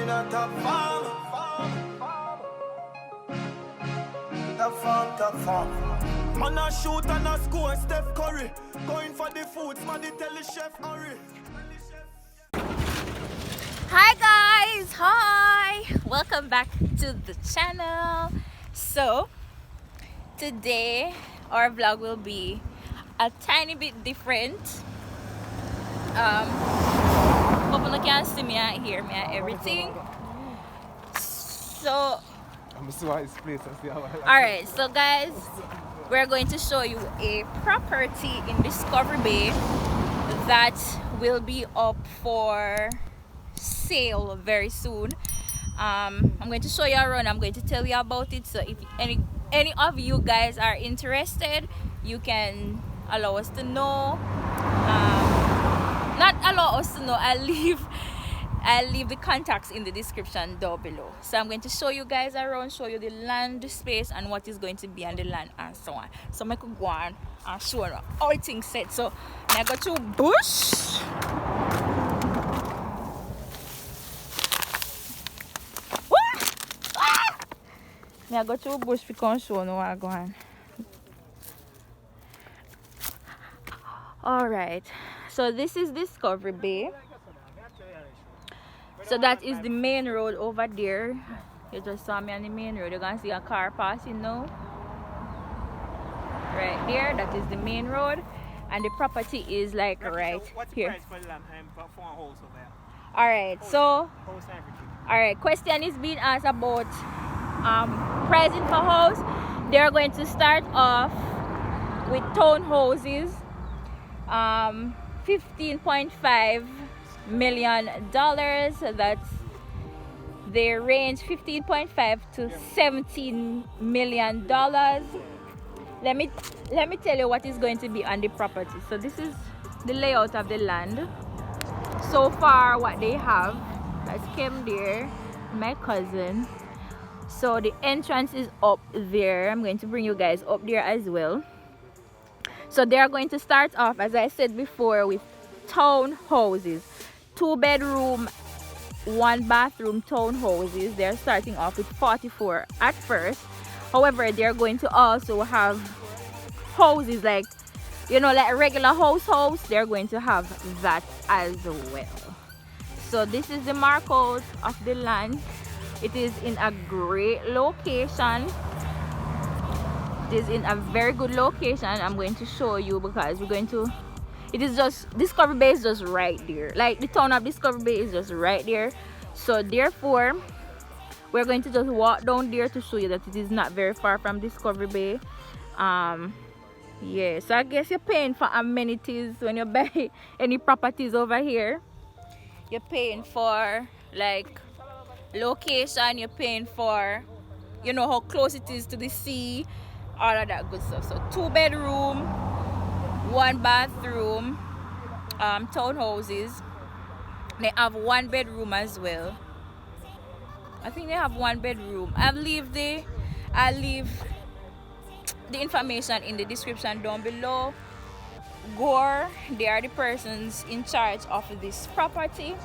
a top farm. Top farm. Man a shoot and a score, Steph Curry. Going for the foods, man, they tell the chef hurry. Hi guys, hi, welcome back to the channel. So today our vlog will be a tiny bit different. Hope you can see me and hear me and everything. So alright, so guys, we're going to show you a property in Discovery Bay that will be up for sale very soon. I'm going to show you around. I'm going to tell you about it. So if any of you guys are interested, you can allow us to know. Not allow us to know. I'll leave the contacts in the description down below. So I'm going to show you guys around, show you the land space and what is going to be on the land and so on. So I could go on and show you all things set. So I go to bush. I go to bush because show no I go on. Alright, so this is Discovery Bay. So that is the main road over there. You just saw me on the main road. You're gonna see a car passing now. Right there, that is the main road. And the property is like right here. Alright, so alright, question is being asked about pricing for house. They're going to start off with townhouses, $15.5 million. That's they range $15.5 to $17 million. Let me tell you what is going to be on the property. So this is the layout of the land. So far what they have, that's came there, my cousin. So the entrance is up there. I'm going to bring you guys up there as well. So they are going to start off, as I said before, with townhouses, 2-bedroom, 1-bathroom townhouses. They're starting off with 44 at first. However, they're going to also have houses like, you know, like a regular house. They're going to have that as well. So this is the markout of the land. It is in a great location. It is in a very good location. I'm going to show you because we're going to, it is just, Discovery Bay is just right there. Like the town of Discovery Bay is just right there. So therefore, we're going to just walk down there to show you that it is not very far from Discovery Bay. Yeah, so I guess you're paying for amenities when you buy any properties over here. You're paying for like location, you're paying for, you know, how close it is to the sea, all of that good stuff. So 2-bedroom, 1-bathroom townhouses. They have 1-bedroom as well. I think they have 1-bedroom. I'll leave the information in the description down below. Gore, they are the persons in charge of this property.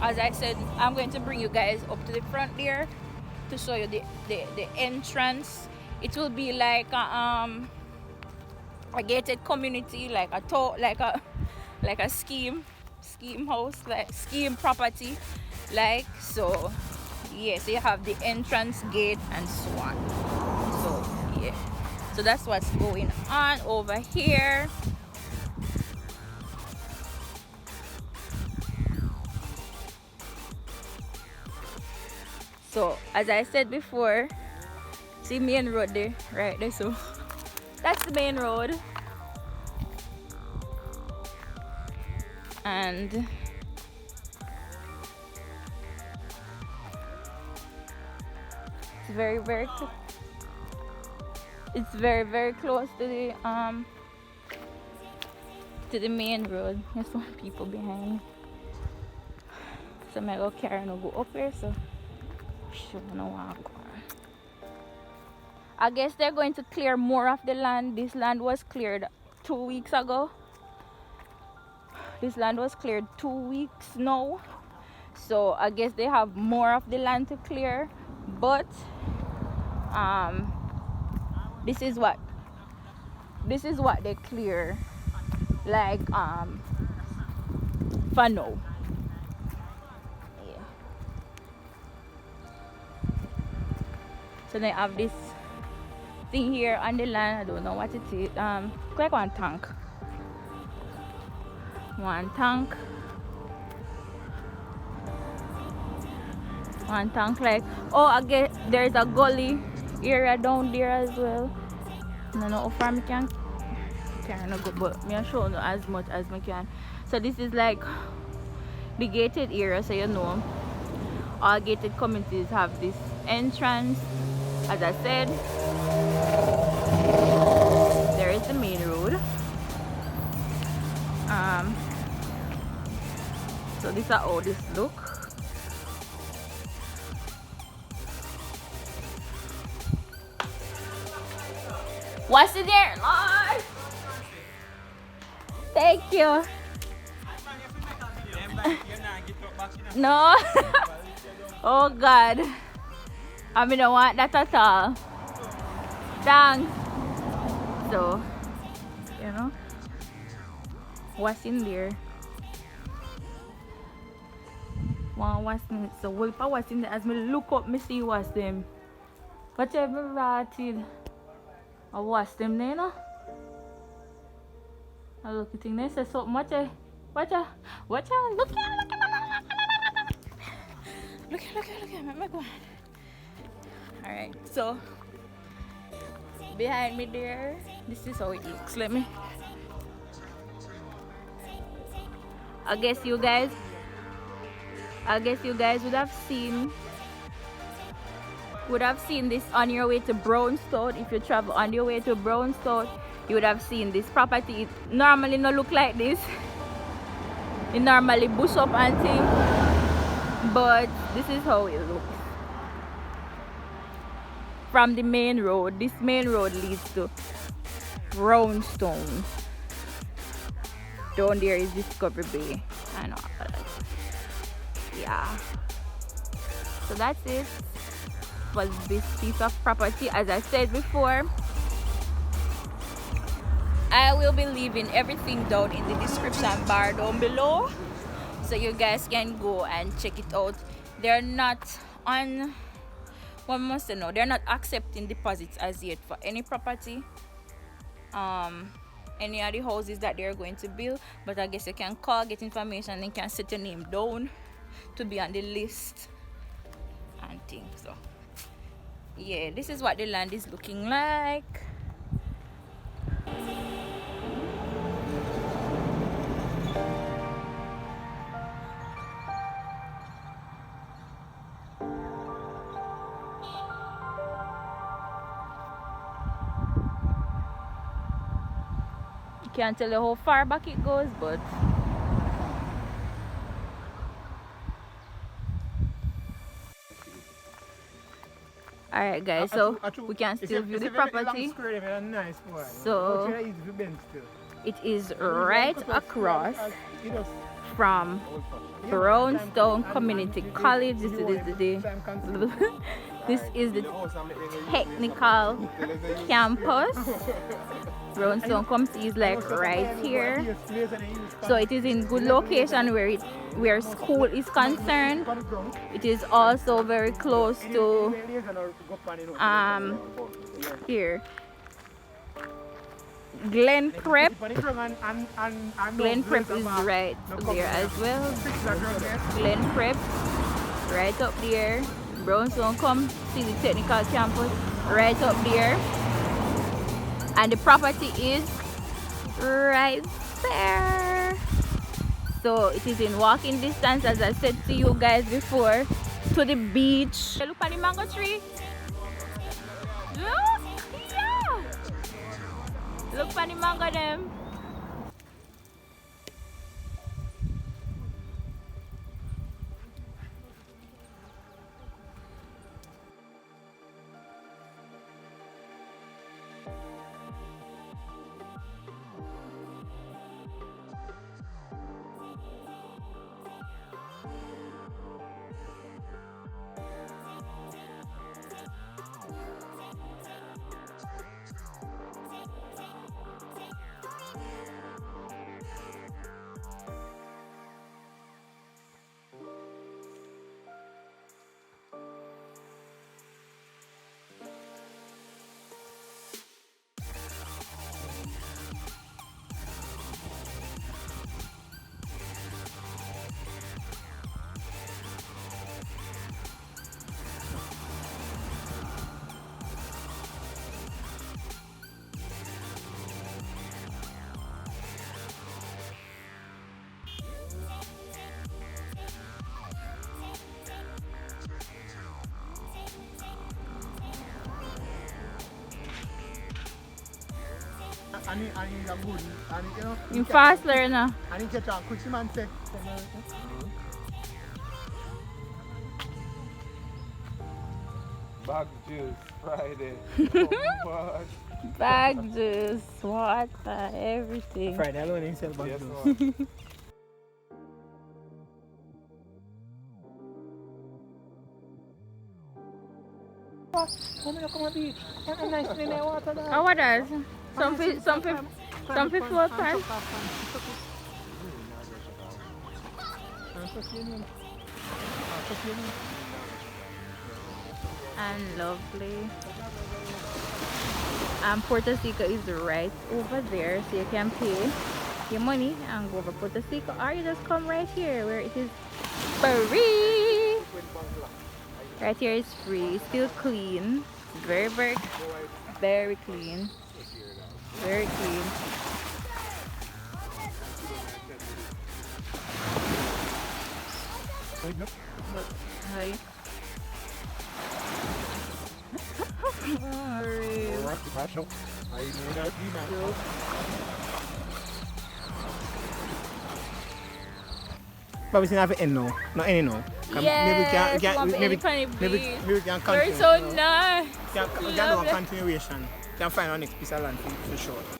As I said, I'm going to bring you guys up to the front there to show you the entrance. It will be like a gated community, like a scheme house, like scheme property, like so. Yeah, so you have the entrance gate and so on. So yeah, so that's what's going on over here. So as I said before, see main road there, right there. So that's the main road, and it's very close to the main road. There's some people behind me, so I'm gonna go carry and go up here. So sure, no one go. I guess they're going to clear more of the land. This land was cleared 2 weeks ago. This land was cleared 2 weeks now. so I guess they have more of the land to clear, but this is what they clear, like for now. Yeah. So they have this thing here on the land. I don't know what it is. Like one tank. One tank, like, oh, I get there's a gully area down there as well. I don't know how far I can go, but me I show you as much as I can. So this is like the gated area, so you know all gated communities have this entrance. As I said, there is the main road. So this is how this look. What's in there, Lord? Thank you. No. Oh God. I mean, don't want that at all. Thanks. So, you know, what's in there? Wow, what's in it? So, what's in there? As me look up, me see what's them. Whatever rotted. I watch them there, no? I look at things, they say something. Watch out, look at. Alright, so behind me there, this is how it looks. Let me. I guess you guys would have seen this on your way to Brownstone. If you travel on your way to Brownstone, you would have seen this property. It normally not look like this. It normally bush up and thing, but this is how it looks from the main road. This main road leads to Brownstone. Down there is Discovery Bay. I know. Yeah. So that's it for this piece of property. As I said before, I will be leaving everything down in the description bar down below, so you guys can go and check it out. They're not on, one must know, they're not accepting deposits as yet for any property, any of the houses that they're going to build. But I guess you can call, get information, and can set your name down to be on the list and things. So yeah, this is what the land is looking like. Can't tell you how far back it goes, but alright guys, so we can still view the property. So it is right across from Brownstone Community College. This is the technical campus. Brownstone Community is like right here, so it is in good location where school is concerned. It is also very close to here Glen Prep. Glen Prep is right there as well. Glen Prep right up there. Brownstone, come see the technical campus right up there, and the property is right there. So it is in walking distance, as I said to you guys before, to the beach. Look at the mango tree. Look, yeah. Look at the mango them. And he's a good, and you know. You fast learner. And he get on quick, man say. Bag juice Friday. Oh, Bag juice, water, everything. Friday alone himself back yes, juice. man. Oh, what does? Some fish float past. And lovely. Puerto Rico is right over there, so you can pay your money and go over Puerto Rico, or you just come right here where it is free. Right here is free, still clean, very very clean, very clean. Hi. But we still have to end now. Not any now. Yes, Maybe we can You're continue. so nice. We can do a continuation. We can find our next piece of land for sure.